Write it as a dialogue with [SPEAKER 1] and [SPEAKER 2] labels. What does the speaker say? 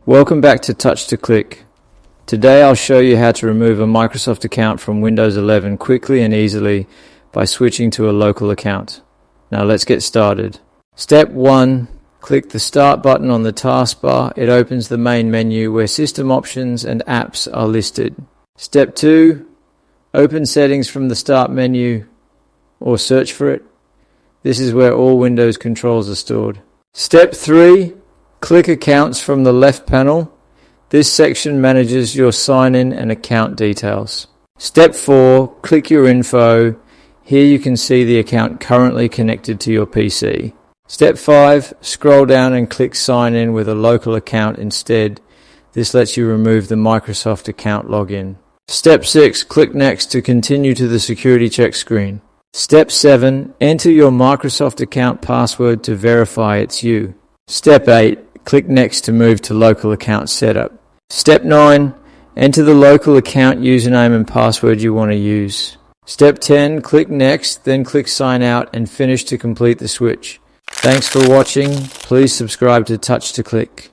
[SPEAKER 1] Welcome back to Touch to Click. Today I'll show you how to remove a Microsoft account from Windows 11 quickly and easily by switching to a local account. Now let's get started. Step 1. Click the Start button on the taskbar. It opens the main menu where System Options and Apps are listed. Step 2. Open Settings from the Start menu or search for it. This is where all Windows controls are stored. Step 3. Click Accounts from the left panel. This section manages your sign-in and account details. Step 4. Click your info. Here you can see the account currently connected to your PC. Step 5. Scroll down and click Sign In with a local account instead. This lets you remove the Microsoft account login. Step 6. Click Next to continue to the security check screen. Step 7. Enter your Microsoft account password to verify it's you. Step 8. Click Next to move to local account setup. Step 9. Enter the local account username and password you want to use. Step 10. Click Next, then click Sign Out and finish to complete the switch. Thanks for watching. Please subscribe to Touch to Click.